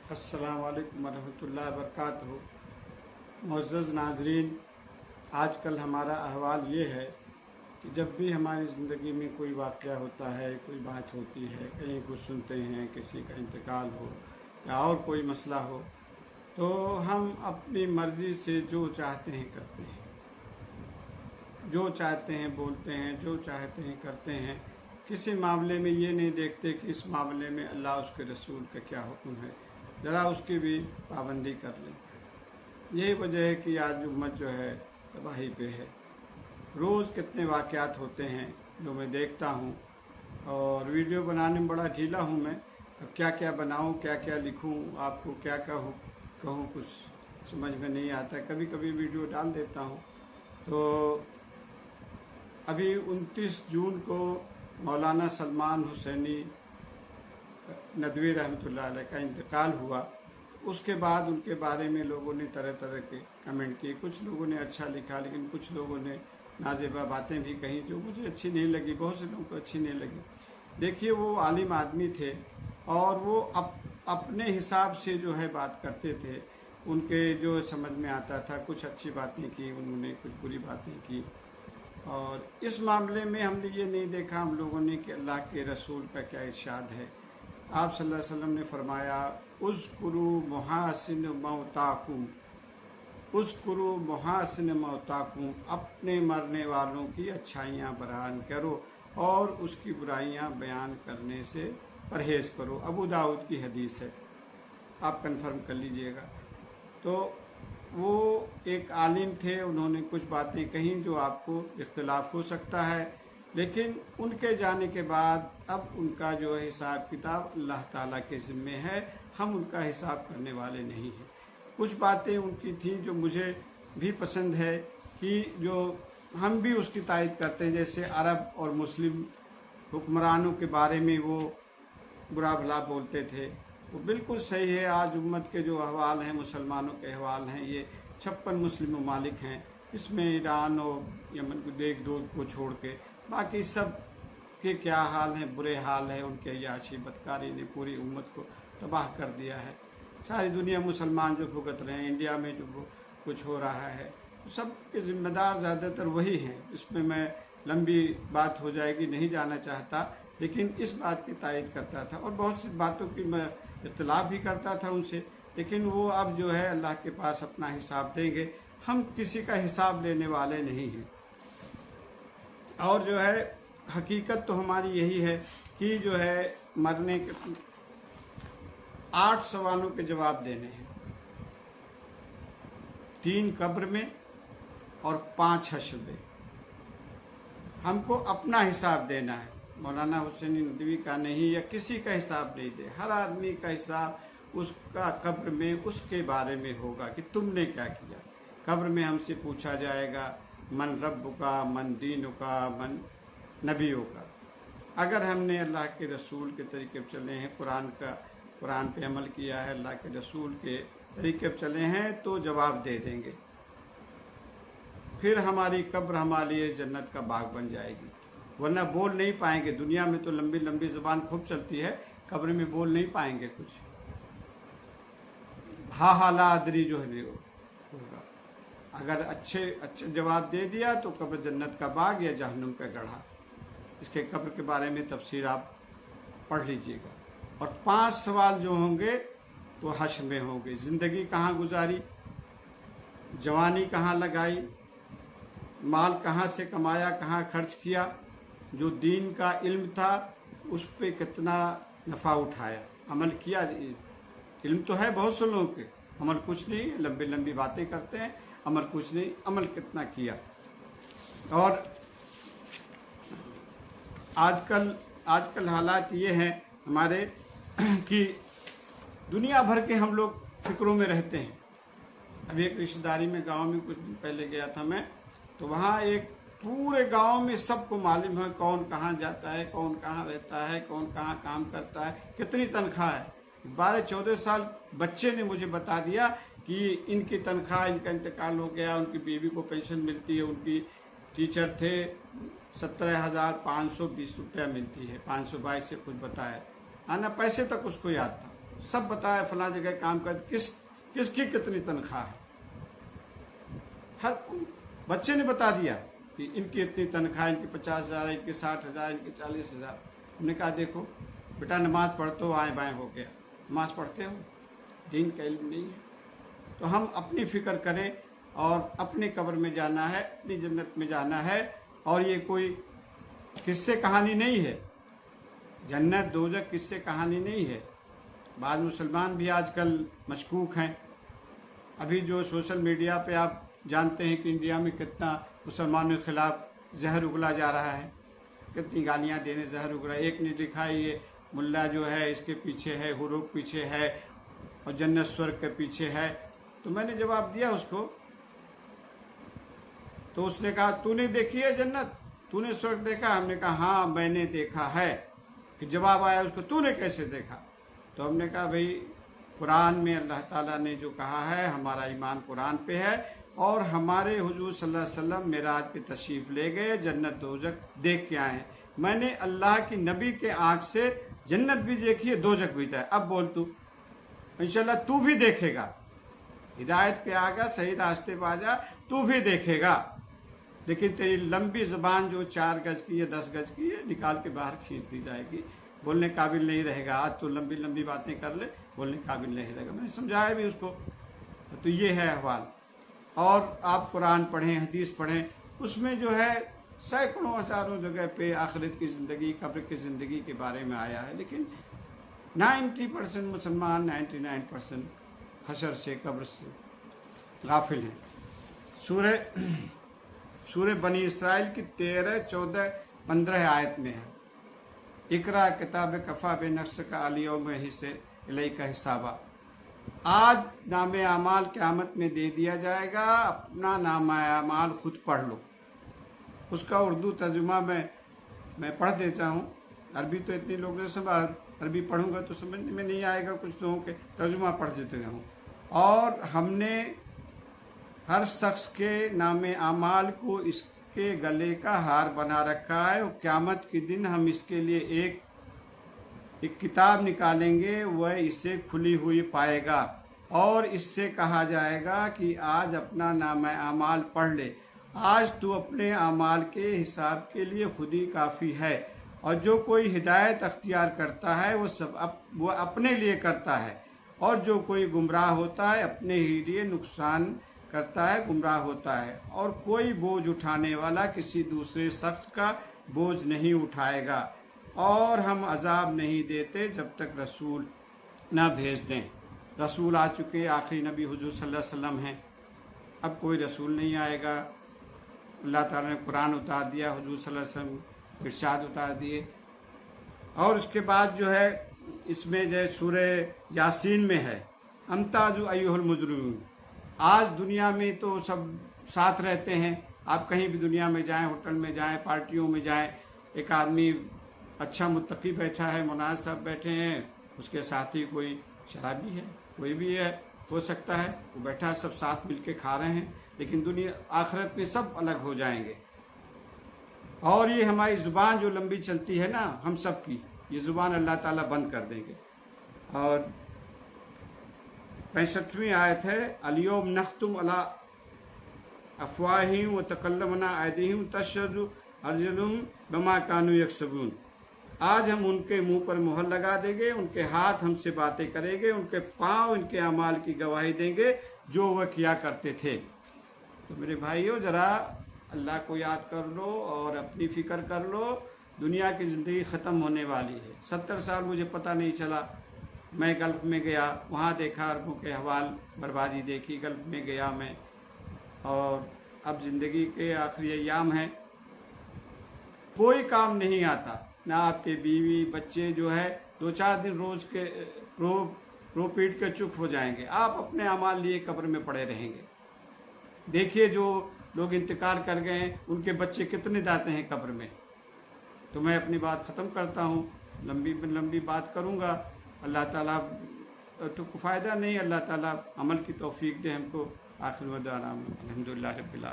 अस्सलाम वालेकुम वरहमतुल्लाहि वबरकातुहू। मुअज़्ज़ज़ नाज़रीन, आजकल हमारा अहवाल ये है कि जब भी हमारी ज़िंदगी में कोई वाक़या होता है, कोई बात होती है, कहीं कुछ सुनते हैं, किसी का इंतकाल हो या और कोई मसला हो, तो हम अपनी मर्ज़ी से जो चाहते हैं करते हैं, जो चाहते हैं बोलते हैं, जो चाहते हैं करते हैं। किसी मामले में ये नहीं देखते कि इस मामले में अल्लाह उसके रसूल का क्या हुक्म है, ज़रा उसकी भी पाबंदी कर लें। यही वजह है कि आज उम्मत जो है तबाही पे है। रोज़ कितने वाक़यात होते हैं जो मैं देखता हूँ, और वीडियो बनाने में बड़ा ढीला हूँ मैं। अब क्या क्या बनाऊँ, क्या क्या लिखूँ, आपको क्या कहूँ, कुछ समझ में नहीं आता। कभी कभी वीडियो डाल देता हूँ। तो अभी 29 जून को मौलाना सलमान हुसैनी नदवी रहमतुल्लाह अलैह का इंतकाल हुआ। उसके बाद उनके बारे में लोगों ने तरह तरह के कमेंट किए। कुछ लोगों ने अच्छा लिखा, लेकिन कुछ लोगों ने नाज़ेबा बातें भी कही जो मुझे अच्छी नहीं लगी, बहुत से लोगों को अच्छी नहीं लगी। देखिए, वो आलिम आदमी थे और वो अपने हिसाब से जो है बात करते थे। उनके जो समझ में आता था, कुछ अच्छी बातें की उन्होंने, कुछ बुरी बातें की। और इस मामले में हमने ये नहीं देखा हम लोगों ने कि अल्लाह के रसूल का क्या इरशाद है। आप सल्लल्लाहु अलैहि वसल्लम ने फरमाया, उज़्कुरू मुहासिन मौताकुम, उज़्कुरू मुहासिन मौताकुम, अपने मरने वालों की अच्छाइयाँ बयान करो और उसकी बुराइयाँ बयान करने से परहेज़ करो। अबू दाऊद की हदीस है, आप कंफर्म कर लीजिएगा। तो वो एक आलिम थे, उन्होंने कुछ बातें कहीं जो आपको इख्तिलाफ हो सकता है, लेकिन उनके जाने के बाद अब उनका जो है हिसाब किताब अल्लाह ताला के ज़िम्मे है। हम उनका हिसाब करने वाले नहीं हैं। कुछ बातें उनकी थी जो मुझे भी पसंद है कि जो हम भी उसकी तायद करते हैं। जैसे अरब और मुस्लिम हुक्मरानों के बारे में वो बुरा भला बोलते थे, वो बिल्कुल सही है। आज उम्मत के जो अहवाल हैं, मुसलमानों के अहवाल हैं, ये 56 मुस्लिम ममालिक हैं, इसमें ईरान और यमन को देख दो को छोड़ के बाकी सब के क्या हाल हैं, बुरे हाल है। उनके अय्याशी बदकारी ने पूरी उम्मत को तबाह कर दिया है। सारी दुनिया मुसलमान जो भुगत रहे हैं, इंडिया में जो कुछ हो रहा है, सब के ज़िम्मेदार ज़्यादातर वही हैं। इसमें मैं लंबी बात हो जाएगी, नहीं जाना चाहता, लेकिन इस बात की तायद करता था और बहुत सी बातों की मैं इख्तिलाफ भी करता था उनसे। लेकिन वो अब जो है अल्लाह के पास अपना हिसाब देंगे। हम किसी का हिसाब लेने वाले नहीं हैं। और जो है हकीकत तो हमारी यही है कि जो है मरने के 8 सवालों के जवाब देने हैं, 3 कब्र में और 5 हश्र में। हमको अपना हिसाब देना है, मौलाना हुसैनी नदवी का नहीं, या किसी का हिसाब नहीं दे। हर आदमी का हिसाब उसका कब्र में उसके बारे में होगा कि तुमने क्या किया। कब्र में हमसे पूछा जाएगा, मन रब्बुका, मन दीनुका, मन नबियों का। अगर हमने अल्लाह के रसूल के तरीके पर चले हैं, कुरान पे अमल किया है, अल्लाह के रसूल के तरीके पर चले हैं, तो जवाब दे देंगे। फिर हमारी कब्र हमारे लिए जन्नत का बाग बन जाएगी, वरना बोल नहीं पाएंगे। दुनिया में तो लंबी लंबी ज़बान खूब चलती है, कब्र में बोल नहीं पाएंगे कुछ। हा ला अदरी जो है होगा। अगर अच्छे जवाब दे दिया तो कब्र जन्नत का बाग या जहन्नुम का गढ़ा। इसके कब्र के बारे में तफसीर आप पढ़ लीजिएगा। और 5 सवाल जो होंगे वो हश्र में होंगे। ज़िंदगी कहाँ गुजारी, जवानी कहाँ लगाई, माल कहाँ से कमाया, कहाँ खर्च किया, जो दीन का इल्म था उस पे कितना नफ़ा उठाया, अमल किया। इल्म तो है बहुत से लोगों के, अमल कुछ नहीं, लंबी लंबी बातें करते हैं, अमल कुछ नहीं, अमल कितना किया। और आजकल हालात ये हैं हमारे कि दुनिया भर के हम लोग फिक्रों में रहते हैं। अभी एक रिश्तेदारी में गांव में कुछ दिन पहले गया था मैं, तो वहाँ एक पूरे गांव में सबको मालूम है कौन कहाँ जाता है, कौन कहाँ रहता है, कौन कहाँ काम करता है, कितनी तनख्वाह है। 12-14 साल बच्चे ने मुझे बता दिया कि इनकी तनख्वाह, इनका इंतकाल हो गया, उनकी बीवी को पेंशन मिलती है, उनकी टीचर थे 17,520 रुपया मिलती है, 522 से कुछ बताया। आना पैसे तक उसको याद था। सब बताया फलां जगह काम करते, किसकी कितनी तनख्वाह है, हर बच्चे ने बता दिया कि इनकी इतनी तनख्वाह, इनकी 50,000, इनकी 60,000, इनकी 40,000। हमने कहा देखो बेटा नमाज पढ़ते हो, आएँ बाएँ हो गया, नमाज पढ़ते हो, दीन का इल्म नहीं है। तो हम अपनी फ़िक्र करें और अपने कब्र में जाना है, अपनी जन्नत में जाना है। और ये कोई किस्से कहानी नहीं है, जन्नत दोज़ख किस्से कहानी नहीं है। बाद मुसलमान भी आजकल मशकूक हैं। अभी जो सोशल मीडिया पे आप जानते हैं कि इंडिया में कितना मुसलमानों के खिलाफ जहर उगला जा रहा है, कितनी गालियाँ देने जहर उगला। एक ने लिखा ये मुल्ला जो है इसके पीछे है, हुरूफ पीछे है और जन्नत स्वर्ग के पीछे है। तो मैंने जवाब दिया उसको, तो उसने कहा तूने देखी है जन्नत, तूने स्वर्ग देखा? हमने कहा हाँ मैंने देखा है। फिर जवाब आया उसको तूने कैसे देखा? तो हमने कहा भाई कुरान में अल्लाह ताला ने जो कहा है, हमारा ईमान कुरान पे है और हमारे हुजूर सल्लल्लाहु अलैहि वसल्लम मेराज पे तशरीफ़ ले गए, जन्नत दोज़ख देख के आए। मैंने अल्लाह की नबी के आँख से जन्नत भी देखी है, दोज़ख भी देखा। अब बोल तू, इंशाल्लाह तू भी देखेगा, हिदायत पे आगा, सही रास्ते पे आ जा, तू भी देखेगा। लेकिन तेरी लंबी ज़बान जो 4 गज की है, 10 गज की है, निकाल के बाहर खींच दी जाएगी, बोलने काबिल नहीं रहेगा। आज तो लंबी लंबी बातें कर ले, बोलने काबिल नहीं रहेगा। मैंने समझाया भी उसको। तो ये है अहवाल। और आप कुरान पढ़ें, हदीस पढ़ें, उसमें जो है सैकड़ों हज़ारों जगह पे आखिरत की ज़िंदगी, कब्र की ज़िंदगी के बारे में आया है। लेकिन 90% मुसलमान, 99% हशर से, कब्र से गाफिल हैं। सूरह बनी इसराइल की 13, 14, 15 आयत में है, इकरा किताब कफ़ा बे नफ्स का अलियौम हिस्से इलई का हिसाबा। आज नाम आमाल क़यामत में दे दिया जाएगा, अपना नाम आमाल खुद पढ़ लो। उसका उर्दू तर्जुमा मैं पढ़ देता हूँ। अरबी तो इतने लोगों से अरबी पढ़ूंगा तो समझ में नहीं आएगा, कुछ लोगों के तर्जुमा पढ़ देते हूँ। और हमने हर शख्स के नाम आमाल को इसके गले का हार बना रखा है और क़यामत के दिन हम इसके लिए एक किताब निकालेंगे, वह इसे खुली हुई पाएगा और इससे कहा जाएगा कि आज अपना नाम आमाल पढ़ ले। आज तू अपने आमाल के हिसाब के लिए खुद ही काफ़ी है। और जो कोई हिदायत अख्तियार करता है वो अपने लिए करता है, और जो कोई गुमराह होता है अपने ही लिए नुकसान करता है, गुमराह होता है। और कोई बोझ उठाने वाला किसी दूसरे शख्स का बोझ नहीं उठाएगा। और हम अजाब नहीं देते जब तक रसूल ना भेज दें। रसूल आ चुके, आखिरी नबी हुजूर सल्लल्लाहु अलैहि वसल्लम हैं। अब कोई रसूल नहीं आएगा। अल्लाह ताला ने कुरान उतार दिया, हुजूर सल्लल्लाहु अलैहि वसल्लम इरशाद उतार दिए। और उसके बाद जो है इसमें जो सूरह यासीन में है, अमताज़ु अय्युहल मुजरिमून। आज दुनिया में तो सब साथ रहते हैं, आप कहीं भी दुनिया में जाएं, होटल में जाएं, पार्टियों में जाएं, एक आदमी अच्छा मुत्तकी बैठा है, मुनाज़ साहब बैठे हैं, उसके साथ ही कोई शराबी है, कोई भी है, हो सकता है वो बैठा, सब साथ मिल के खा रहे हैं। लेकिन दुनिया आखिरत में सब अलग हो जाएंगे। और ये हमारी ज़ुबान जो लंबी चलती है ना, हम सब की ये ज़ुबान अल्लाह ताला बंद कर देंगे। और 65वीं आयत है, अलियौम नख्तुम अला अफ़वाहिहिम व तकल्लमुना अयदीहिम तशहदु अर्जुलुहुम बिमा कानू यक्सबून। आज हम उनके मुंह पर मुहर लगा देंगे, उनके हाथ हमसे बातें करेंगे, उनके पाँव इनके अमाल की गवाही देंगे जो वह किया करते थे। तो मेरे भाइयों, ज़रा अल्लाह को याद कर लो और अपनी फ़िक्र कर लो। दुनिया की ज़िंदगी ख़त्म होने वाली है। 70 साल मुझे पता नहीं चला। मैं गल्फ़ में गया, वहाँ देखा अरबों के हवाल, बर्बादी देखी, गल्फ़ में गया मैं। और अब ज़िंदगी के आखिरी अय्याम हैं, कोई काम नहीं आता ना। आपके बीवी बच्चे जो है 2-4 दिन रोज़ के रो पीट के चुप हो जाएंगे। आप अपने अमाल लिए कब्र में पड़े रहेंगे। देखिए जो लोग इंतकाल कर गए हैं, उनके बच्चे कितने जाते हैं कब्र में। तो मैं अपनी बात ख़त्म करता हूँ, लंबी बात करूँगा। अल्लाह ताला तो फ़ायदा नहीं, अल्लाह ताला अमल की तौफीक दे हमको। आखिर में दुआ, अल्हम्दुलिल्लाह रब्बिल आलमीन।